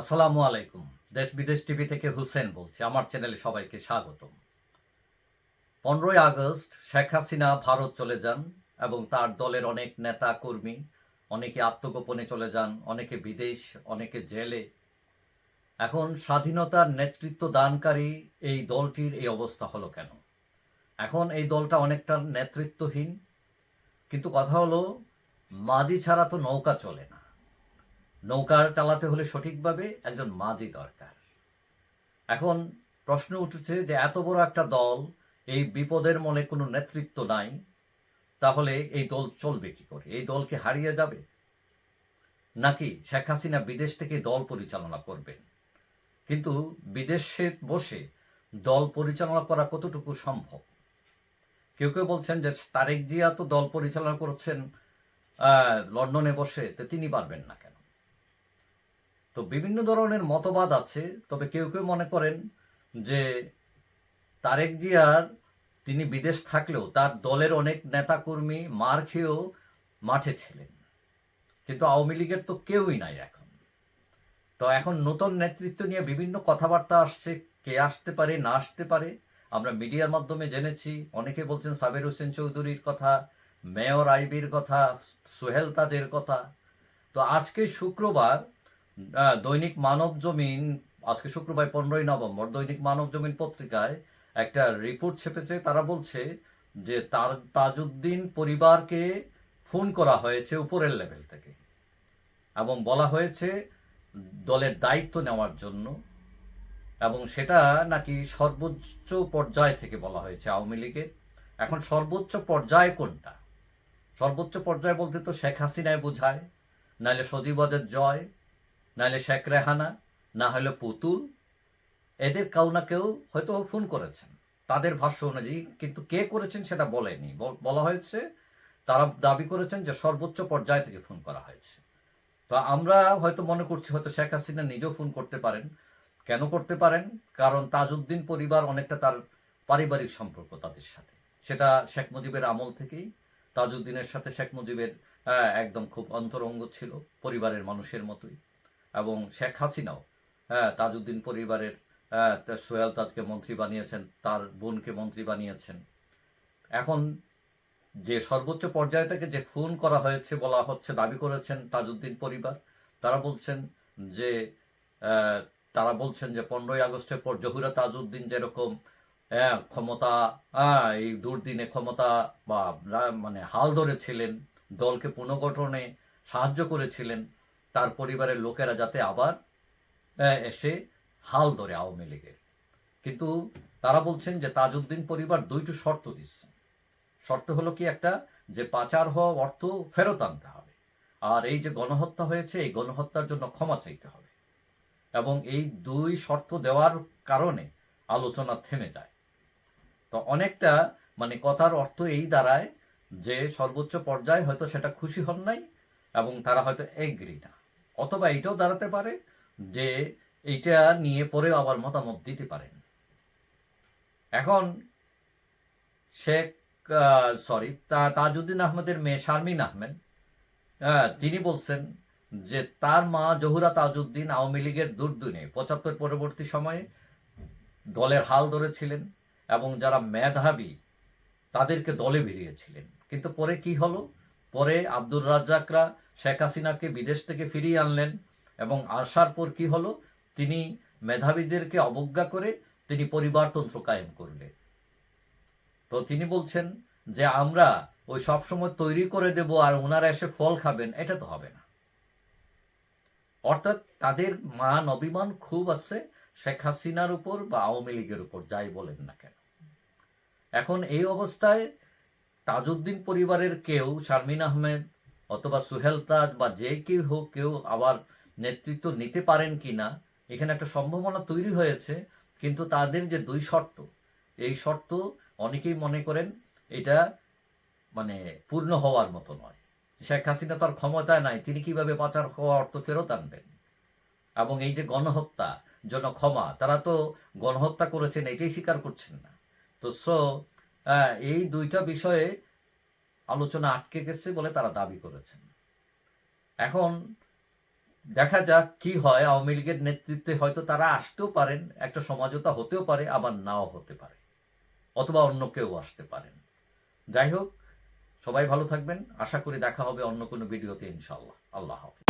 আসসালামু আলাইকুম। দেশ বিদেশ টিভি থেকে হুসেন বলছি। আমার চ্যানেলে সবাইকে স্বাগতম। ১৫ই আগস্ট শেখ হাসিনা ভারত চলে যান এবং তার দলের অনেক নেতা কর্মী অনেকে আত্মগোপনে চলে যান, অনেকে বিদেশ, অনেকে জেলে। এখন স্বাধীনতার নেতৃত্ব দানকারী এই দলটির এই অবস্থা হলো কেন? এখন এই দলটা অনেকটা নেতৃত্বহীন। কিন্তু কথা হলো, মাঝি ছাড়া তো নৌকা চলে না। নৌকা চালাতে হলে সঠিকভাবে একজন মাঝি দরকার। এখন প্রশ্ন উঠেছে যে এত বড় একটা দল, এই বিপদের মনে কোনো নেতৃত্ব নাই, তাহলে এই দল চলবে কি করে? এই দলকে হারিয়ে যাবে, নাকি শেখ হাসিনা বিদেশ থেকে দল পরিচালনা করবেন? কিন্তু বিদেশে বসে দল পরিচালনা করা কতটুকু সম্ভব? কেউ কেউ বলছেন যে তারেক জিয়া তো দল পরিচালনা করছেন লন্ডনে বসে, তো তিনি পারবেন না কেন? তো বিভিন্ন ধরনের মতবাদ আছে। তবে কেউ কেউ মনে করেন যে তারেক জিয়ার তিনি বিদেশ থাকলেও তার দলের অনেক নেতাকর্মী মার খেয়েও মাঠে ছিলেন, কিন্তু আওয়ামী লীগের তো কেউই নাই এখন। তো এখন নতুন নেতৃত্ব নিয়ে বিভিন্ন কথাবার্তা আসছে, কে আসতে পারে না আসতে পারে। আমরা মিডিয়ার মাধ্যমে জেনেছি, অনেকে বলছেন সাবের হোসেন চৌধুরীর কথা, মেয়র আইবির কথা, সোহেল তাজের কথা। তো আজকে শুক্রবার দৈনিক মানব জমিন, আজকে শুক্রবার 15ই নভেম্বর, দৈনিক মানব জমিন পত্রিকায় একটা রিপোর্ট ছেপেছে। তারা বলছে যে তাজউদ্দিন পরিবারকে ফোন করা হয়েছে উপরের লেভেল থেকে এবং বলা হয়েছে দলের দায়িত্ব নেওয়ার জন্য, এবং সেটা নাকি সর্বোচ্চ পর্যায় থেকে বলা হয়েছে আওয়ামী লীগের। এখন সর্বোচ্চ পর্যায় কোনটা? সর্বোচ্চ পর্যায় বলতে তো শেখ হাসিনায় বোঝায়, নাহলে সজীবদের জয়, নাহলে শেখ রেহানা, না হলে পুতুল। এদের কেউ না কেউ হয়তো ফোন করেছেন তাদের ভাষ্য অনুযায়ী, কিন্তু কে করেছেন সেটা বলেনি। বলা হয়েছে, তারা দাবি করেছেন যে সর্বোচ্চ পর্যায় থেকে ফোন করা হয়েছে। তো আমরা হয়তো মনে করছি হয়তো শেখ হাসিনা নিজেও ফোন করতে পারেন। কেন করতে পারেন? কারণ তাজউদ্দিন পরিবার অনেকটা তার পারিবারিক সম্পর্ক তাদের সাথে, সেটা শেখ মুজিবের আমল থেকেই তাজউদ্দিনের সাথে শেখ মুজিবের একদম খুব অন্তরঙ্গ ছিল, পরিবারের মানুষের মতোই। এবং শেখ হাসিনাও তাজউদ্দিন পরিবারের, সোহেল তাজকে মন্ত্রী বানিয়েছেন, তার বোনকে মন্ত্রী বানিয়েছেন। এখন যে সর্বোচ্চ পর্যায় থেকে যে ফোন করা হয়েছে বলা হচ্ছে, দাবি করেছেন তাজউদ্দিন পরিবার। তারা বলছেন যে আহ, তারা বলছেন যে 15ই আগস্টের পর জহুরা তাজউদ্দিন যেরকম ক্ষমতা, এই দুর্দিনে ক্ষমতা বা মানে হাল ধরেছিলেন, দলকে পুনর্গঠনে সাহায্য করেছিলেন, তার পরিবারের লোকেরা যাতে আবার এসে হাল ধরে আওয়ামী লীগের। কিন্তু তারা বলছেন যে তাজউদ্দিন পরিবার দুইটি শর্ত দিচ্ছে। শর্ত হলো কি, একটা যে পাচার হওয়া অর্থ ফেরত আনতে হবে, আর এই যে গণহত্যা হয়েছে এই গণহত্যার জন্য ক্ষমা চাইতে হবে। এবং এই দুই শর্ত দেওয়ার কারণে আলোচনা থেমে যায়। তো অনেকটা মানে কথার অর্থ এই দাঁড়ায় যে সর্বোচ্চ পর্যায়ে হয়তো সেটা খুশি হন নাই এবং তারা হয়তো এগ্রি না। অথবা এইটাও দাঁড়াতে পারে যে এইটা নিয়ে পরে আবার মতামত দিতে পারেন। এখন শেখ সরি তাজউদ্দিন আহমেদের মেয়ে শারমিন আহমেদ, তিনি বলছেন যে তার মা জহুরা তাজউদ্দিন আওয়ামী লীগের দুর্দিনে 75 পরবর্তী সময়ে দলের হাল ধরেছিলেন এবং যারা মেধাবী তাদেরকে দলে ভিড়িয়েছিলেন। কিন্তু পরে কি হলো? পরে আব্দুর রাজ্জাকরা শেখ হাসিনাকে বিদেশ থেকে ফিরিয়ে আনলেন, এবং আসার পর কি হলো? তিনি মেধাবীদেরকে অবজ্ঞা করে তিনি পরিবারতন্ত্র কায়েম করলেন। তো তিনি বলছেন যে আমরা ওই সবসময় তৈরি করে দেব আর ওনারা এসে ফল খাবেন, এটা তো হবে না। অর্থাৎ তাদের মান অভিমান খুব আছে শেখ হাসিনার উপর বা আওয়ামী লীগের উপর, যাই বলেন না কেন। এখন এই অবস্থায় তাজউদ্দিন পরিবারের কেউ, শারমিন আহমেদ অথবা সুহেল তাজ বা যে কেউ হোক, কেউ আবার নেতৃত্ব নিতে পারেন কিনা, এখানে একটা সম্ভাবনা তৈরি হয়েছে। কিন্তু তাদের যে দুই শর্ত, এই শর্ত অনেকেই মনে করেন এটা মানে পূর্ণ হওয়ার মতো নয়। শেখ হাসিনা তার ক্ষমতায় নাই, তিনি কিভাবে পাচার হওয়া অর্থ ফেরত আনবেন? এবং এই যে গণহত্যা জন্য ক্ষমা, তারা তো গণহত্যা করেছেন এটাই স্বীকার করছেন না। তো এই দুইটা বিষয়ে আলোচনা আটকে গেছে বলে তারা দাবি করেছেন। এখন দেখা যাক কি হয়। আওয়ামী লীগের নেতৃত্বে হয়তো তারা আসতেও পারেন, একটা সমঝোতা হতেও পারে, আবার নাও হতে পারে, অথবা অন্য কেউ আসতে পারেন। যাই হোক, সবাই ভালো থাকবেন। আশা করি দেখা হবে অন্য কোনো ভিডিওতে ইনশাআল্লাহ। আল্লাহ হাফেজ।